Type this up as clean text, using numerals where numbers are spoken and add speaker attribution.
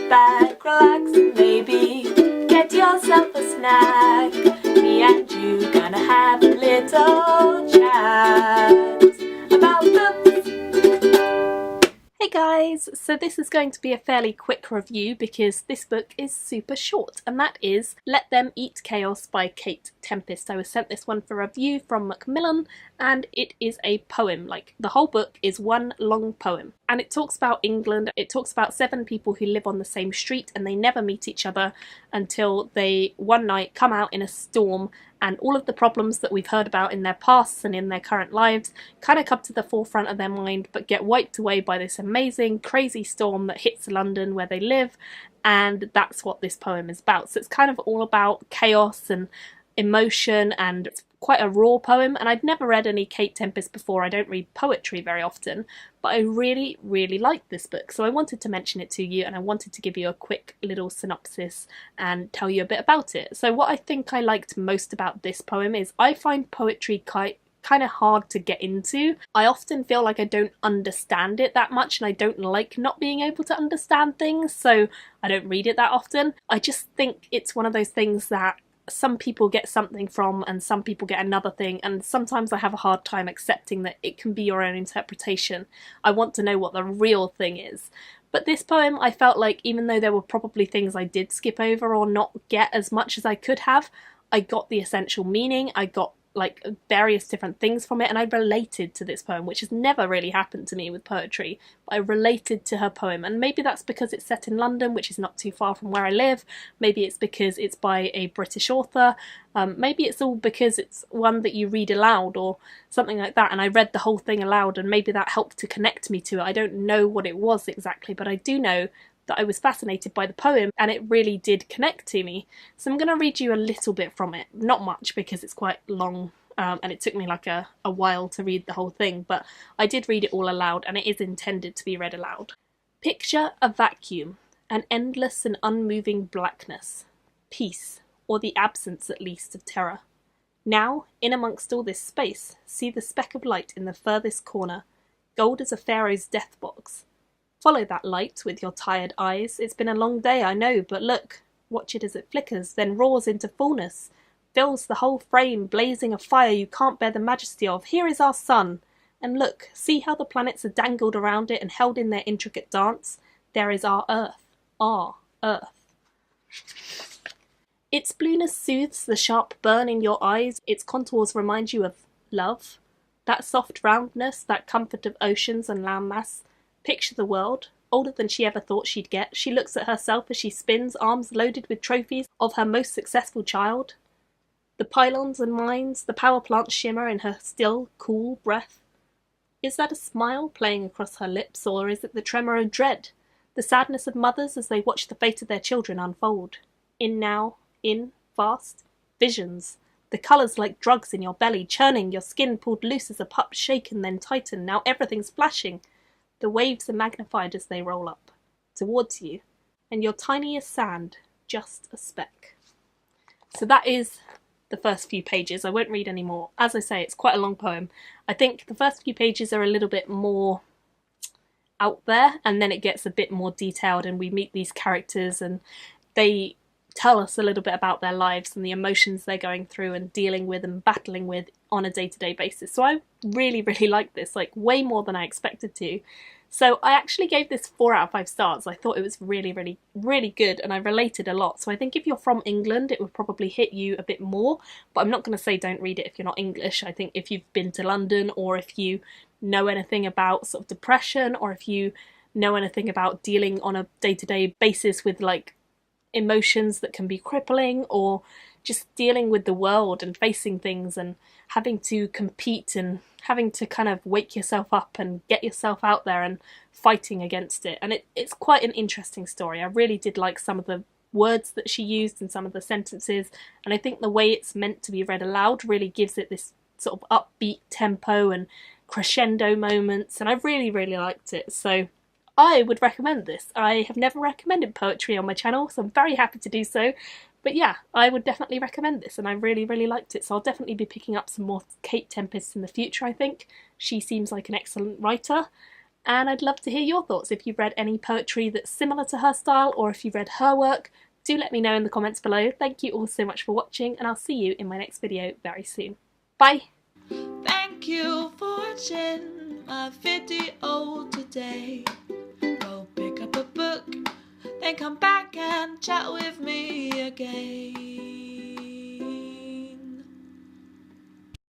Speaker 1: back, relax, and maybe get yourself a snack. Me and you gonna have a little chat about books. Hey guys, so this is going to be a fairly quick review because this book is super short, and that is Let Them Eat Chaos by Kate Tempest. I was sent this one for review from Macmillan, and it is a poem. Like, the whole book is one long poem, and it talks about England. It talks about 7 people who live on the same street and they never meet each other until they one night come out in a storm, and all of the problems that we've heard about in their pasts and in their current lives kind of come to the forefront of their mind but get wiped away by this amazing, crazy storm that hits London where they live, and that's what this poem is about. So it's kind of all about chaos and emotion, and it's quite a raw poem, and I'd never read any Kate Tempest before. I don't read poetry very often, but I really liked this book, so I wanted to mention it to you, and I wanted to give you a quick little synopsis and tell you a bit about it. So what I think I liked most about this poem is I find poetry kind of hard to get into. I often feel like I don't understand it that much, and I don't like not being able to understand things, so I don't read it that often. I just think it's one of those things that some people get something from and some people get another thing, and sometimes I have a hard time accepting that it can be your own interpretation. I want to know what the real thing is. But this poem, I felt like, even though there were probably things I did skip over or not get as much as I could have, I got the essential meaning, I got like various different things from it, and I related to this poem, which has never really happened to me with poetry, but I related to her poem. And maybe that's because it's set in London, which is not too far from where I live. Maybe it's because it's by a British author. Maybe it's all because it's one that you read aloud or something like that, and I read the whole thing aloud and maybe that helped to connect me to it. I don't know what it was exactly, but I do know that I was fascinated by the poem and it really did connect to me. So I'm going to read you a little bit from it. Not much because it's quite long, and it took me like a while to read the whole thing, but I did read it all aloud, and it is intended to be read aloud. Picture a vacuum, an endless and unmoving blackness, peace, or the absence at least of terror. Now, in amongst all this space, see the speck of light in the furthest corner, gold as a pharaoh's death box. Follow that light with your tired eyes. It's been a long day, I know, but look, watch it as it flickers, then roars into fullness, fills the whole frame, blazing a fire you can't bear the majesty of. Here is our sun, and look, see how the planets are dangled around it and held in their intricate dance. There is our Earth, our Earth. Its blueness soothes the sharp burn in your eyes. Its contours remind you of love, that soft roundness, that comfort of oceans and landmass. Picture the world, older than she ever thought she'd get. She looks at herself as she spins, arms loaded with trophies of her most successful child. The pylons and mines, the power plants shimmer in her still, cool breath. Is that a smile playing across her lips, or is it the tremor of dread? The sadness of mothers as they watch the fate of their children unfold. In now, in, fast, visions. The colours like drugs in your belly, churning, your skin pulled loose as a pup, shaken then tightened. Now everything's flashing. The waves are magnified as they roll up towards you, and you're tiny as sand, just a speck. So that is the first few pages. I won't read any more. As I say, it's quite a long poem. I think the first few pages are a little bit more out there, and then it gets a bit more detailed, and we meet these characters and they tell us a little bit about their lives and the emotions they're going through and dealing with and battling with on a day-to-day basis. So I really like this, like way more than I expected to. So I actually gave this 4 out of 5 stars. I thought it was really good, and I related a lot. So I think if you're from England, it would probably hit you a bit more, but I'm not going to say don't read it if you're not English. I think if you've been to London, or if you know anything about sort of depression, or if you know anything about dealing on a day-to-day basis with like emotions that can be crippling, or just dealing with the world and facing things and having to compete and having to kind of wake yourself up and get yourself out there and fighting against it. And it's quite an interesting story. I really did like some of the words that she used and some of the sentences, and I think the way it's meant to be read aloud really gives it this sort of upbeat tempo and crescendo moments, and I really liked it. So I would recommend this. I have never recommended poetry on my channel, so I'm very happy to do so. But yeah, I would definitely recommend this, and I really liked it. So I'll definitely be picking up some more Kate Tempest in the future, I think. She seems like an excellent writer. And I'd love to hear your thoughts. If you've read any poetry that's similar to her style, or if you've read her work, do let me know in the comments below. Thank you all so much for watching, and I'll see you in my next video very soon. Bye!
Speaker 2: Thank you for watching my video today. Go pick up a book, then come back and chat with me again.